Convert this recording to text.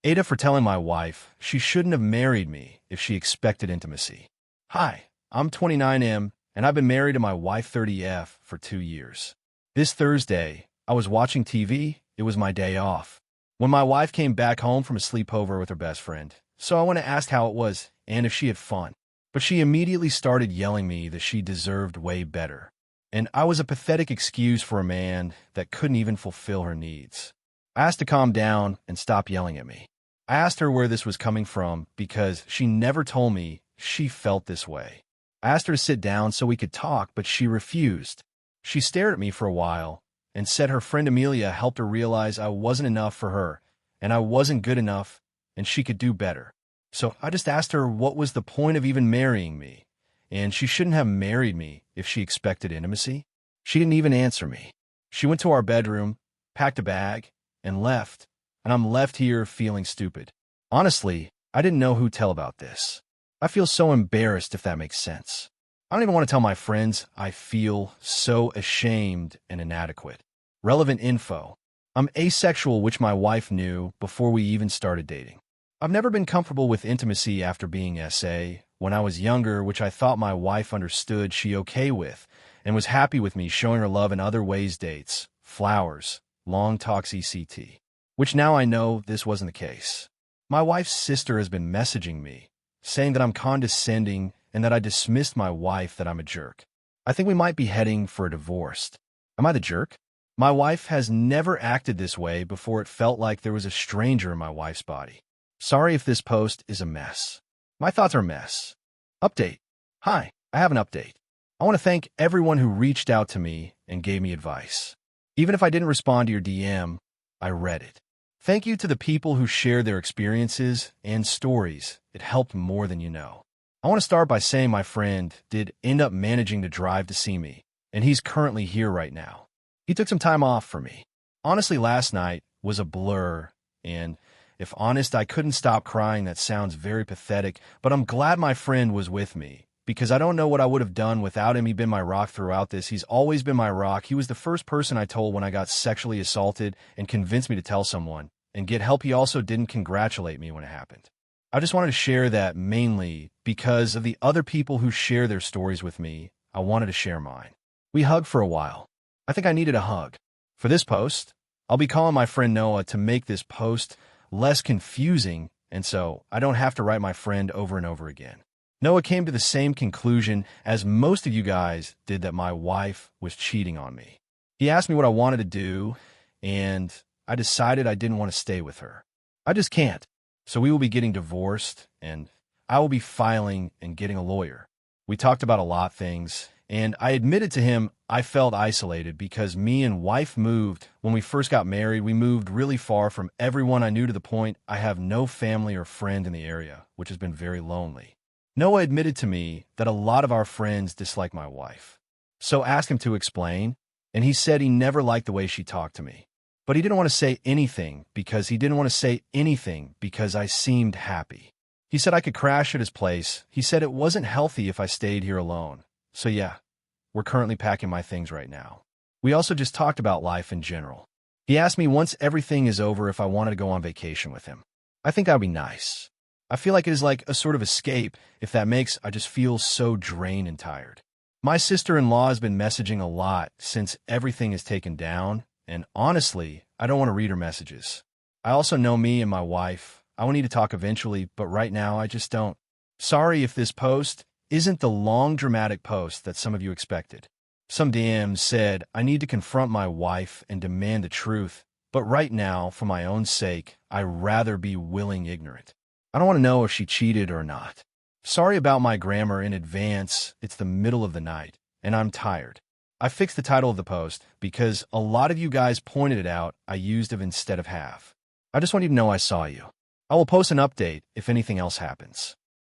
AITA for telling my wife she shouldn't have married me if she expected intimacy. Hi, I'm 29M, and I've been married to my wife 30F for 2 years. This Thursday, I was watching TV. It was my day off. When my wife came back home from a sleepover with her best friend, so I went to ask how it was and if she had fun. But she immediately started yelling me that she deserved way better. And I was a pathetic excuse for a man that couldn't even fulfill her needs. I asked to calm down and stop yelling at me. I asked her where this was coming from because she never told me she felt this way. I asked her to sit down so we could talk, but she refused. She stared at me for a while and said her friend Amelia helped her realize I wasn't enough for her and I wasn't good enough and she could do better. So I just asked her what was the point of even marrying me, and she shouldn't have married me if she expected intimacy. She didn't even answer me. She went to our bedroom, packed a bag, and left, and I'm left here feeling stupid. Honestly, I didn't know who to tell about this. I feel so embarrassed, if that makes sense. I don't even want to tell my friends. I feel so ashamed and inadequate. Relevant info. I'm asexual, which my wife knew before we even started dating. I've never been comfortable with intimacy after being SA when I was younger, which I thought my wife understood she okay with and was happy with me showing her love in other ways, dates, flowers, long talks, etc. Which now I know this wasn't the case. My wife's sister has been messaging me, saying that I'm condescending and that I dismissed my wife, that I'm a jerk. I think we might be heading for a divorce. Am I the jerk? My wife has never acted this way before. It felt like there was a stranger in my wife's body. Sorry if this post is a mess. My thoughts are a mess. Update. Hi, I have an update. I want to thank everyone who reached out to me and gave me advice. Even if I didn't respond to your DM, I read it. Thank you to the people who shared their experiences and stories. It helped more than you know. I want to start by saying my friend did end up managing to drive to see me, and he's currently here right now. He took some time off for me. Honestly, last night was a blur, and if honest, I couldn't stop crying. That sounds very pathetic, but I'm glad my friend was with me, because I don't know what I would have done without him. He's been my rock throughout this. He's always been my rock. He was the first person I told when I got sexually assaulted and convinced me to tell someone and get help. He also didn't congratulate me when it happened. I just wanted to share that mainly because of the other people who share their stories with me. I wanted to share mine. We hugged for a while. I think I needed a hug. For this post, I'll be calling my friend Noah to make this post less confusing, and so I don't have to write my friend over and over again. Noah came to the same conclusion as most of you guys did, that my wife was cheating on me. He asked me what I wanted to do, and I decided I didn't want to stay with her. I just can't. So we will be getting divorced, and I will be filing and getting a lawyer. We talked about a lot of things, and I admitted to him I felt isolated because me and wife moved. When we first got married, we moved really far from everyone I knew to the point I have no family or friend in the area, which has been very lonely. Noah admitted to me that a lot of our friends dislike my wife. So I asked him to explain, and he said he never liked the way she talked to me. But he didn't want to say anything because I seemed happy. He said I could crash at his place. He said it wasn't healthy if I stayed here alone. So yeah, we're currently packing my things right now. We also just talked about life in general. He asked me once everything is over if I wanted to go on vacation with him. I think that would be nice. I feel like it is like a sort of escape. If that makes, I just feel so drained and tired. My sister-in-law has been messaging a lot since everything is taken down, and honestly, I don't want to read her messages. I also know me and my wife. I will need to talk eventually, but right now I just don't. Sorry if this post isn't the long dramatic post that some of you expected. Some DMs said I need to confront my wife and demand the truth, but right now, for my own sake, I'd rather be willing ignorant. I don't want to know if she cheated or not. Sorry about my grammar in advance. It's the middle of the night, and I'm tired. I fixed the title of the post because a lot of you guys pointed it out. I used of instead of have. I just want you to know I saw you. I will post an update if anything else happens.